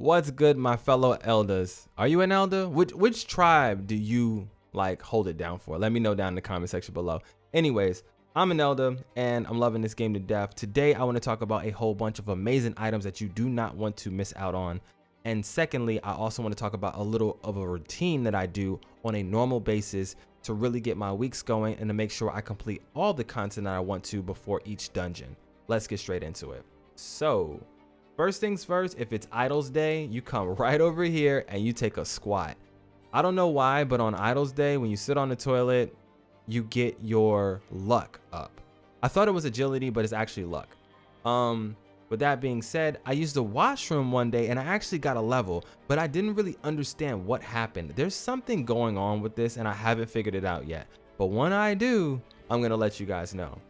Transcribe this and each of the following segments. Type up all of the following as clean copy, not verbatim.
What's good, my fellow elders? Are you an elder? Which tribe do you like hold it down for? Let me know down in the comment section below. Anyways, I'm an elder and I'm loving this game to death. Today, I want to talk about a whole bunch of amazing items that you do not want to miss out on. And secondly, I also want to talk about a little of a routine that I do on a normal basis to really get my weeks going and to make sure I complete all the content that I want to before each dungeon. Let's get straight into it. So, first things first, if it's Idlesday, you come right over here and you take a squat. I don't know why, but on Idlesday, when you sit on the toilet, you get your luck up. I thought it was agility, but it's actually luck. With that being said, I used the washroom one day and I actually got a level, but I didn't really understand what happened. There's something going on with this and I haven't figured it out yet. But when I do, I'm gonna let you guys know.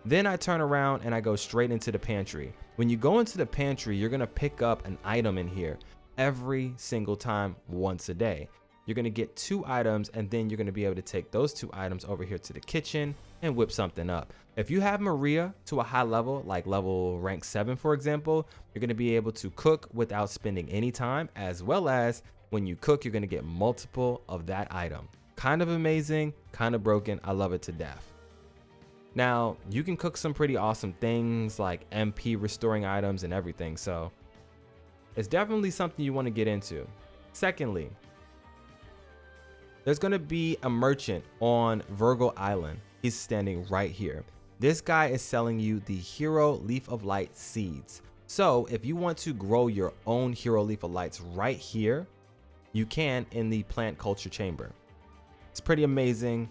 Then I turn around and I go straight into the pantry. When you go into the pantry, you're gonna pick up an item in here every single time once a day. You're gonna get 2 items and then you're gonna be able to take those 2 items over here to the kitchen and whip something up. If you have Maria to a high level, like level rank 7, for example, you're gonna be able to cook without spending any time, as well as when you cook, you're gonna get multiple of that item. Kind of amazing, kind of broken. I love it to death. Now, you can cook some pretty awesome things like MP restoring items and everything, so it's definitely something you want to get into. Secondly, there's going to be a merchant on Virgo Island. He's standing right here. This guy is selling you the Hero Leaf of Light seeds. So if you want to grow your own Hero Leaf of Lights right here, you can in the plant culture chamber. It's pretty amazing.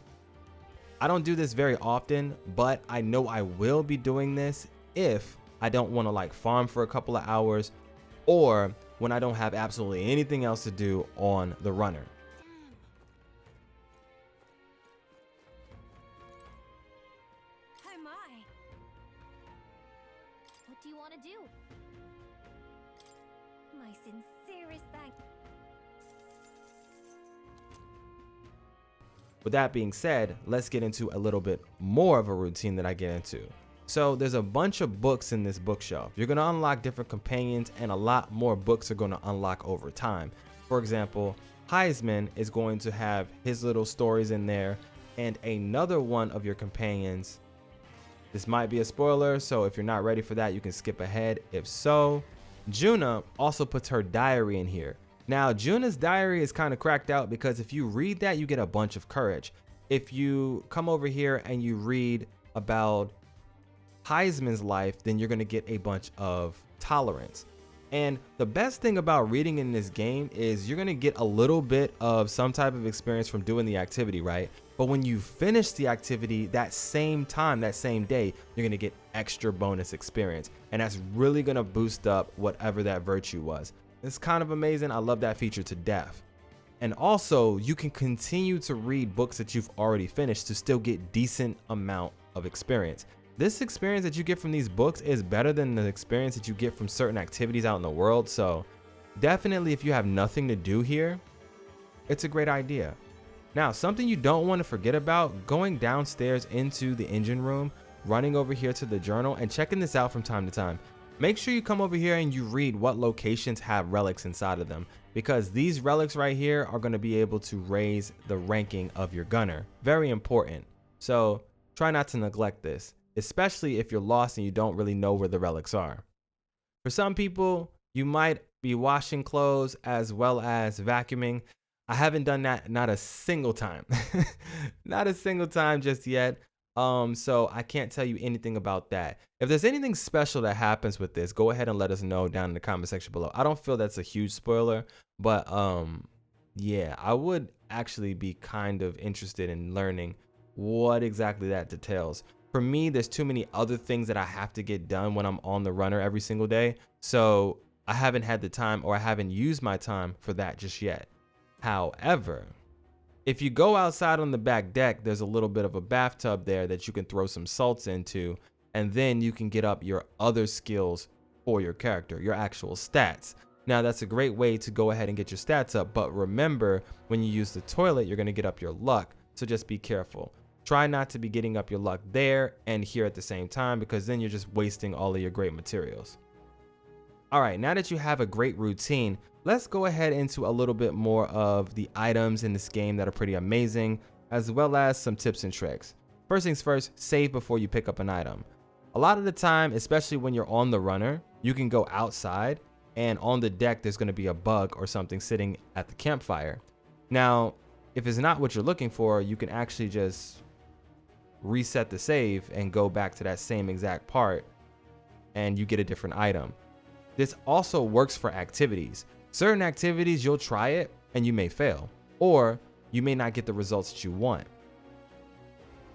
I don't do this very often, but I know I will be doing this if I don't want to like farm for a couple of hours or when I don't have absolutely anything else to do on the runner. Oh my. What do you want to do? My sincerest thanks. With that being said, let's get into a little bit more of a routine that I get into. So there's a bunch of books in this bookshelf. You're going to unlock different companions and a lot more books are going to unlock over time. For example, Heisman is going to have his little stories in there and another one of your companions. This might be a spoiler, so if you're not ready for that, you can skip ahead. If so, Juna also puts her diary in here. Now, Juna's diary is kind of cracked out because if you read that, you get a bunch of courage. If you come over here and you read about Heisman's life, then you're going to get a bunch of tolerance. And the best thing about reading in this game is you're going to get a little bit of some type of experience from doing the activity, right? But when you finish the activity that same time, that same day, you're going to get extra bonus experience. And that's really going to boost up whatever that virtue was. It's kind of amazing. I love that feature to death. And also, you can continue to read books that you've already finished to still get decent amount of experience. This experience that you get from these books is better than the experience that you get from certain activities out in the world. So definitely, if you have nothing to do here, it's a great idea. Now, something you don't want to forget about, going downstairs into the engine room, running over here to the journal and checking this out from time to time. Make sure you come over here and you read what locations have relics inside of them, because these relics right here are going to be able to raise the ranking of your gunner. Very important. So try not to neglect this, especially if you're lost and you don't really know where the relics are. For some people, you might be washing clothes as well as vacuuming. I haven't done that not a single time. Not a single time just yet. So I can't tell you anything about that. If there's anything special that happens with this, go ahead and let us know down in the comment section below. I don't feel that's a huge spoiler, but yeah, I would actually be kind of interested in learning what exactly that details. For me, there's too many other things that I have to get done when I'm on the runner every single day. So I haven't had the time, or I haven't used my time for that just yet. However, if you go outside on the back deck, there's a little bit of a bathtub there that you can throw some salts into, and then you can get up your other skills for your character, your actual stats. Now, that's a great way to go ahead and get your stats up, but remember, when you use the toilet, you're going to get up your luck, so just be careful. Try not to be getting up your luck there and here at the same time, because then you're just wasting all of your great materials. All right, now that you have a great routine, let's go ahead into a little bit more of the items in this game that are pretty amazing, as well as some tips and tricks. First things first, save before you pick up an item. A lot of the time, especially when you're on the runner, you can go outside and on the deck there's going to be a bug or something sitting at the campfire. Now, if it's not what you're looking for, you can actually just reset the save and go back to that same exact part and you get a different item. This also works for activities. Certain activities, you'll try it and you may fail, or you may not get the results that you want.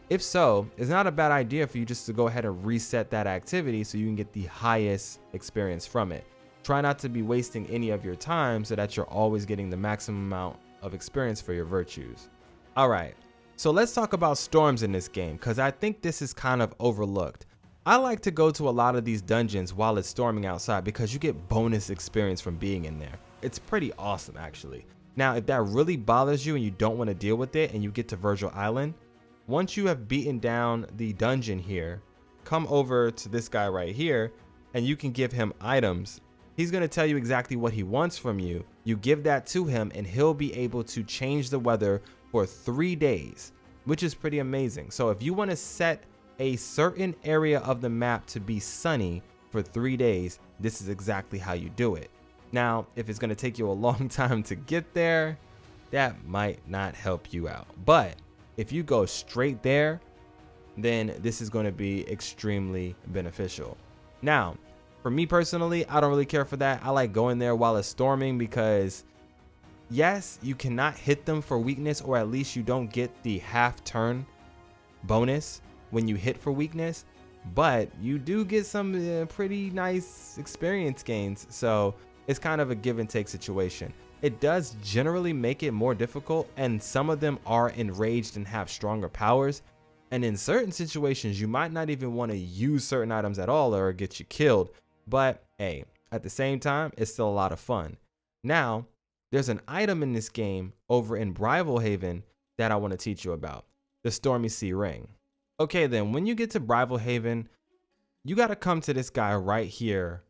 If so, it's not a bad idea for you just to go ahead and reset that activity so you can get the highest experience from it. Try not to be wasting any of your time so that you're always getting the maximum amount of experience for your virtues. All right, so let's talk about storms in this game because I think this is kind of overlooked. I like to go to a lot of these dungeons while it's storming outside because you get bonus experience from being in there. It's pretty awesome actually. Now, if that really bothers you and you don't want to deal with it and you get to Virgil Island, once you have beaten down the dungeon here, come over to this guy right here and you can give him items. He's going to tell you exactly what he wants from you. You give that to him and he'll be able to change the weather for 3 days, which is pretty amazing. So if you want to set a certain area of the map to be sunny for 3 days, this is exactly how you do it. Now, if it's going to take you a long time to get there, that might not help you out. But if you go straight there, then this is going to be extremely beneficial. Now, for me personally, I don't really care for that. I like going there while it's storming because yes, you cannot hit them for weakness, or at least you don't get the half turn bonus when you hit for weakness, but you do get some pretty nice experience gains. So it's kind of a give and take situation. It does generally make it more difficult, and some of them are enraged and have stronger powers. And in certain situations, you might not even want to use certain items at all or get you killed. But hey, at the same time, it's still a lot of fun. Now, there's an item in this game over in Brivelhaven that I want to teach you about, the Stormy Sea Ring. Okay, then when you get to Brivelhaven, you got to come to this guy right here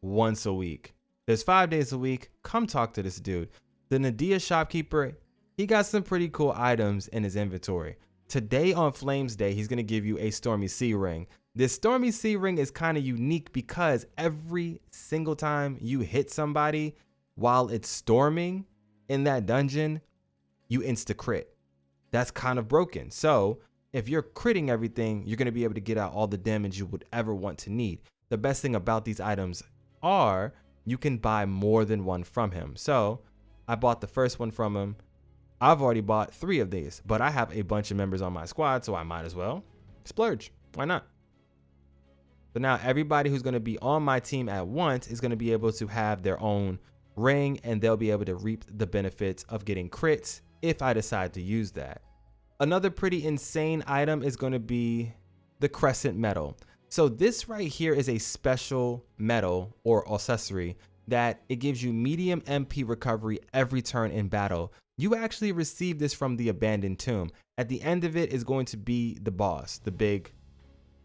once a week. There's 5 days a week. Come talk to this dude. The Nadia shopkeeper, he got some pretty cool items in his inventory. Today on Flames Day, he's going to give you a Stormy Sea Ring. This Stormy Sea Ring is kind of unique because every single time you hit somebody while it's storming in that dungeon, you insta-crit. That's kind of broken. So if you're critting everything, you're going to be able to get out all the damage you would ever want to need. The best thing about these items are you can buy more than one from him. So I bought the first one from him. I've already bought 3 of these, but I have a bunch of members on my squad, so I might as well splurge. Why not? So now everybody who's going to be on my team at once is going to be able to have their own ring, and they'll be able to reap the benefits of getting crits if I decide to use that. Another pretty insane item is going to be the Crescent Medal. So this right here is a special medal or accessory that it gives you medium MP recovery every turn in battle. You actually receive this from the Abandoned Tomb. At the end of it is going to be the boss, the big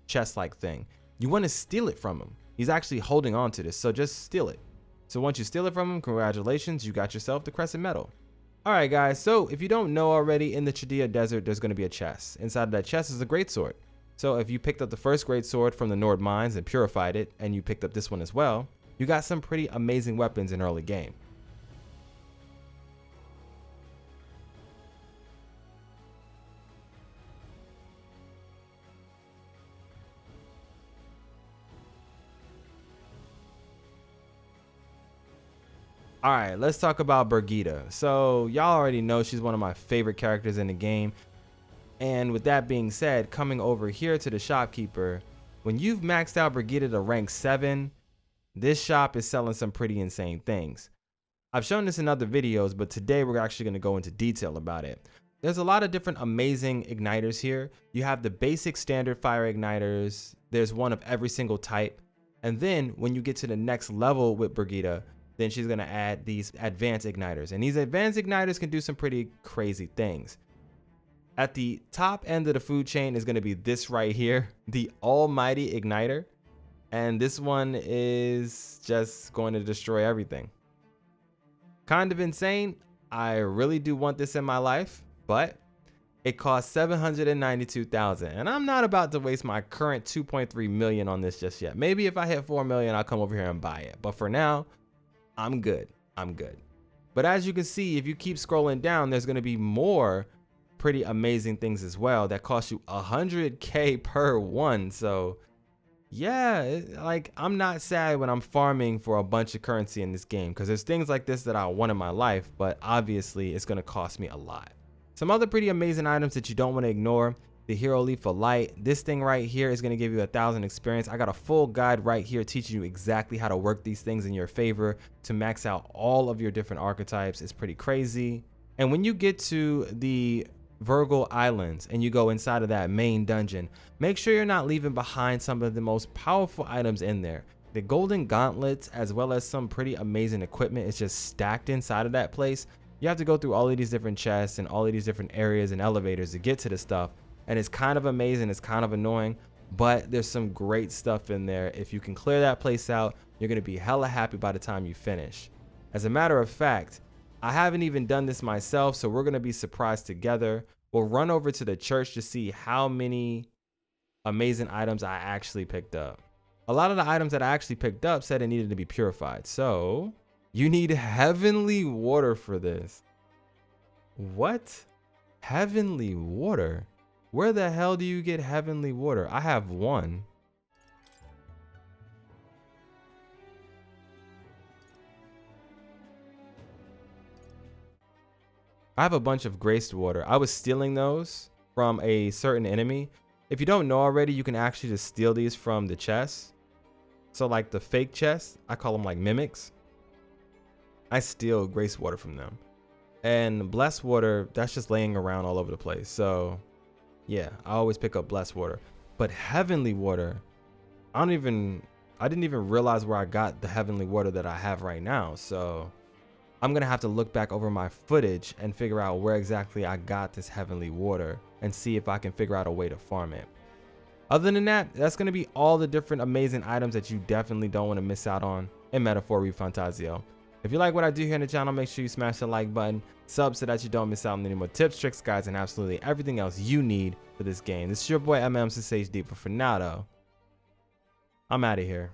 chest-like thing. You want to steal it from him. He's actually holding on to this, so just steal it. So once you steal it from him, congratulations, you got yourself the Crescent Medal. All right, guys, so if you don't know already, in the Tradia Desert, there's going to be a chest. Inside of that chest is a greatsword. So if you picked up the first greatsword from the Nord mines and purified it, and you picked up this one as well, you got some pretty amazing weapons in early game. All right, let's talk about Brigitta. So y'all already know she's one of my favorite characters in the game. And with that being said, coming over here to the shopkeeper, when you've maxed out Brigitta to rank 7, this shop is selling some pretty insane things. I've shown this in other videos, but today we're actually going to go into detail about it. There's a lot of different amazing igniters here. You have the basic standard fire igniters. There's one of every single type. And then when you get to the next level with Brigitta, then she's going to add these advanced igniters. And these advanced igniters can do some pretty crazy things. At the top end of the food chain is going to be this right here, the almighty igniter. And this one is just going to destroy everything. Kind of insane. I really do want this in my life, but it costs 792,000, and I'm not about to waste my current 2.3 million on this just yet. Maybe if I hit 4 million, I'll come over here and buy it. But for now, I'm good. I'm good. But as you can see, if you keep scrolling down, there's going to be more pretty amazing things as well that cost you 100K per one. So yeah, like I'm not sad when I'm farming for a bunch of currency in this game, because there's things like this that I want in my life, but obviously it's going to cost me a lot. Some other pretty amazing items that you don't want to ignore: the hero leaf for light. This thing right here is going to give you 1,000 experience. I got a full guide right here teaching you exactly how to work these things in your favor to max out all of your different archetypes. It's pretty crazy. And when you get to the Virgo Islands and you go inside of that main dungeon, make sure you're not leaving behind some of the most powerful items in there. The golden gauntlets, as well as some pretty amazing equipment, is just stacked inside of that place. You have to go through all of these different chests and all of these different areas and elevators to get to the stuff, and it's kind of amazing. It's kind of annoying, but there's some great stuff in there. If you can clear that place out, you're going to be hella happy by the time you finish. As a matter of fact, I haven't even done this myself, so we're going to be surprised together. We'll run over to the church to see how many amazing items I actually picked up. A lot of the items that I actually picked up said it needed to be purified. So you need heavenly water for this. What? Heavenly water? Where the hell do you get heavenly water? I have one. I have a bunch of graced water. I was stealing those from a certain enemy. If you don't know already, you can actually just steal these from the chests. So like the fake chests, I call them like mimics. I steal grace water from them. And blessed water, that's just laying around all over the place. So yeah, I always pick up blessed water. But heavenly water, I didn't even realize where I got the heavenly water that I have right now. So I'm gonna have to look back over my footage and figure out where exactly I got this heavenly water and see if I can figure out a way to farm it. Other than that, that's gonna be all the different amazing items that you definitely don't want to miss out on in Metaphor ReFantazio. If you like what I do here on the channel, make sure you smash the like button, sub so that you don't miss out on any more tips, tricks, guides, and absolutely everything else you need for this game. This is your boy MM6HD, but for now though, I'm out of here.